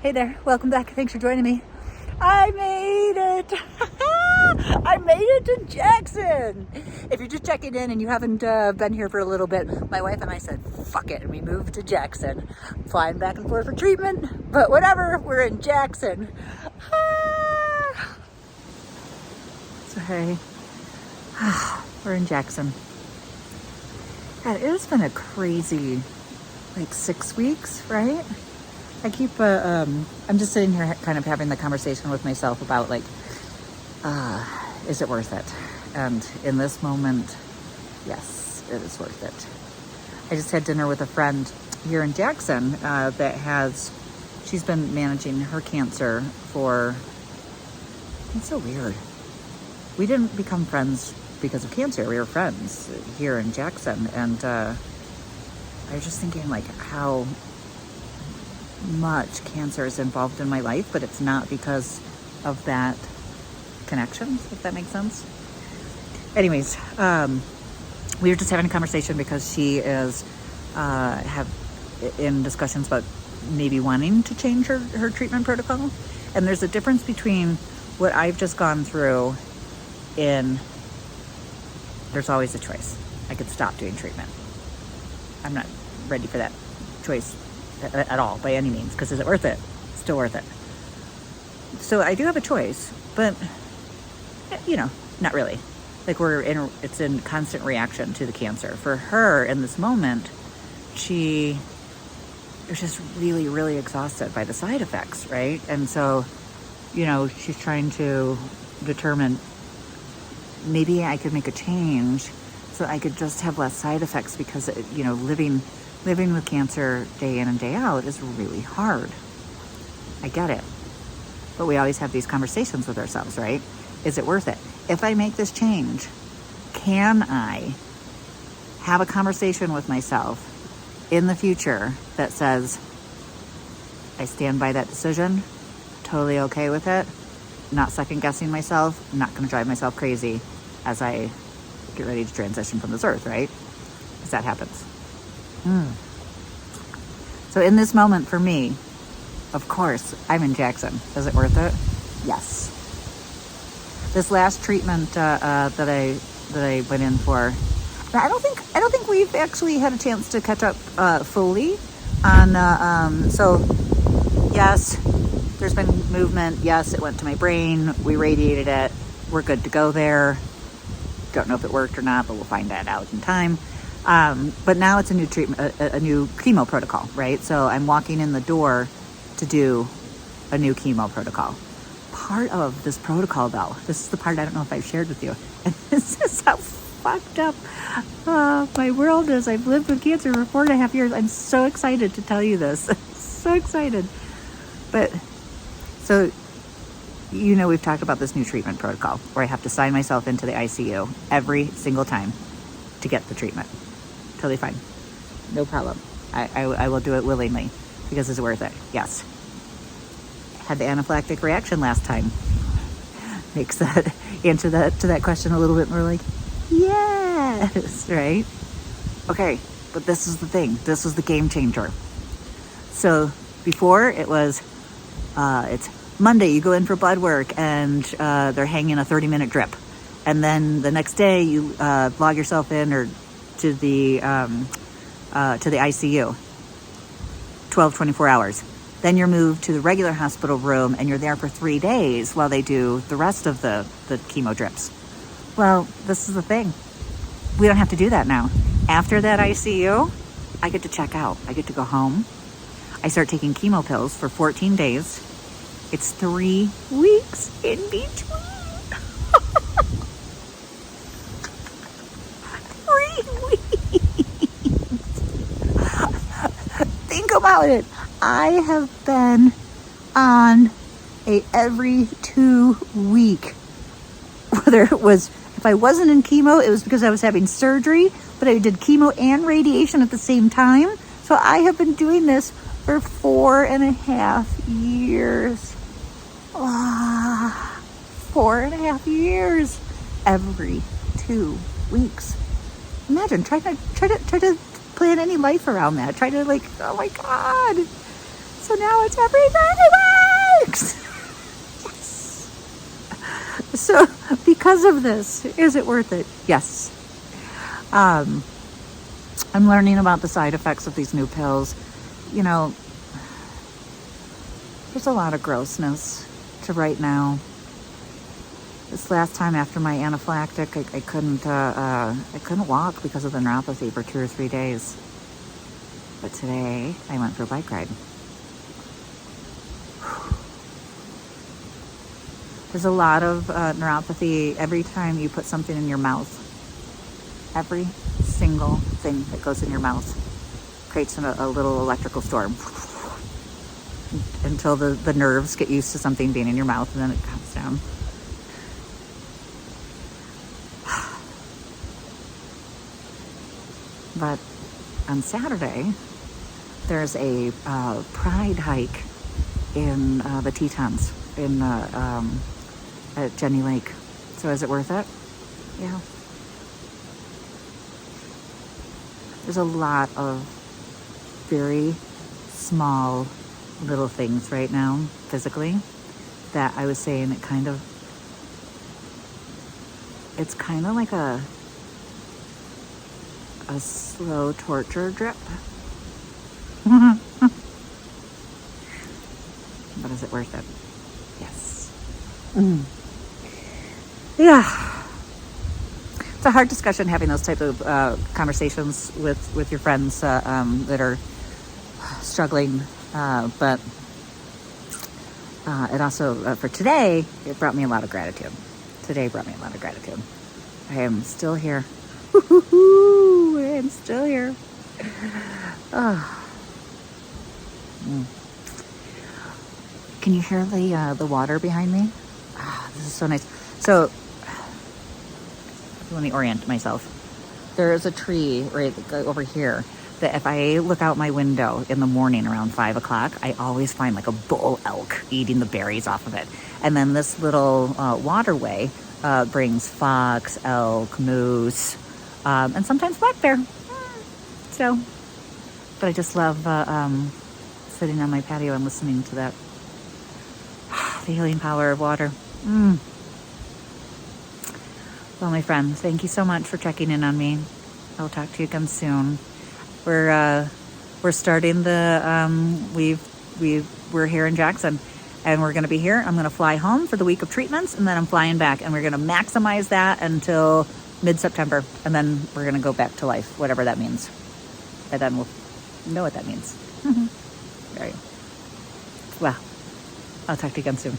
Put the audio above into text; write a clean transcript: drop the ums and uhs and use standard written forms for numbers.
Hey there, welcome back. Thanks for joining me. I made it. I made it to Jackson. If you're just checking in and you haven't been here for a little bit, my wife and I said, fuck it, and we moved to Jackson. Flying back and forth for treatment, but whatever, we're in Jackson. So hey, we're in Jackson. God, it has been a crazy, 6 weeks, right? I keep, I'm just sitting here kind of having the conversation with myself about is it worth it? And in this moment, yes, it is worth it. I just had dinner with a friend here in Jackson she's been managing her cancer for, it's so weird. We didn't become friends because of cancer. We were friends here in Jackson. And I was just thinking how much cancer is involved in my life, but it's not because of that connection, if that makes sense. Anyways, we were just having a conversation because she is in discussions about maybe wanting to change her treatment protocol. And there's a difference between what I've just gone through there's always a choice. I could stop doing treatment. I'm not ready for that choice at all by any means, because is it worth it? Still worth it. So I do have a choice, but not really. It's in constant reaction to the cancer. For her in this moment, she was just really, really exhausted by the side effects, right? And so, she's trying to determine maybe I could make a change so I could just have less side effects, because, living with cancer day in and day out is really hard. I get it. But we always have these conversations with ourselves, right? Is it worth it? If I make this change, can I have a conversation with myself in the future that says, I stand by that decision, totally okay with it, not second guessing myself, not going to drive myself crazy as I get ready to transition from this earth, right? Because that happens. So in this moment for me, of course, I'm in Jackson. Is it worth it? Yes. This last treatment that I went in for, I don't think we've actually had a chance to catch up fully on. So yes, there's been movement. Yes, it went to my brain. We radiated it. We're good to go there. Don't know if it worked or not, but we'll find that out in time. But now it's a new treatment, a new chemo protocol, right? So I'm walking in the door to do a new chemo protocol. Part of this protocol, though, this is the part I don't know if I've shared with you, and this is how fucked up my world is. I've lived with cancer for 4.5 years. I'm so excited to tell you this. So excited. But so, we've talked about this new treatment protocol where I have to sign myself into the ICU every single time to get the treatment. Totally fine. No problem. I will do it willingly because it's worth it. Yes. Had the anaphylactic reaction last time. Makes that answer to that question a little bit more yes, right? Okay, but this is the thing. This was the game changer. So before it was, it's Monday, you go in for blood work and they're hanging a 30-minute drip. And then the next day you log yourself in or to the ICU, 24 hours. Then you're moved to the regular hospital room and you're there for 3 days while they do the rest of the chemo drips. Well, this is the thing. We don't have to do that now. After that ICU, I get to check out. I get to go home. I start taking chemo pills for 14 days. It's 3 weeks in between. 3 weeks. Think about it. I have been on a every 2 week. Whether it was, if I wasn't in chemo, it was because I was having surgery, but I did chemo and radiation at the same time. So I have been doing this for 4.5 years. 4.5 years every 2 weeks. Imagine try to plan any life around that. Try to oh my God. So now it's every 3 weeks. Yes. So because of this, is it worth it? Yes. I'm learning about the side effects of these new pills. You know, there's a lot of grossness to right now. This last time after my anaphylactic, I couldn't walk because of the neuropathy for 2 or 3 days. But today I went for a bike ride. There's a lot of neuropathy every time you put something in your mouth. Every single thing that goes in your mouth creates a little electrical storm until the nerves get used to something being in your mouth, and then it comes down. But on Saturday, there's a pride hike in the Tetons at Jenny Lake. So is it worth it? Yeah. There's a lot of very small little things right now, physically, that I was saying it's kind of like a slow torture drip. But is it worth it? Yes. Yeah. It's a hard discussion having those type of conversations with your friends that are struggling. But it also, for today, it brought me a lot of gratitude. Today brought me a lot of gratitude. I am still here. I am still here. Can you hear the water behind me? This is so nice. So, let me orient myself. There is a tree right over here that if I look out my window in the morning around 5 o'clock, I always find like a bull elk eating the berries off of it. And then this little waterway brings fox, elk, moose, and sometimes black bear. So, but I just love sitting on my patio and listening to that. The healing power of water. Well, my friend, thank you so much for checking in on me. I'll talk to you again soon. We're starting we're here in Jackson, and we're going to be here. I'm going to fly home for the week of treatments, and then I'm flying back, and we're going to maximize that until mid-September, and then we're going to go back to life, whatever that means. And then we'll know what that means. Right. Well, I'll talk to you again soon.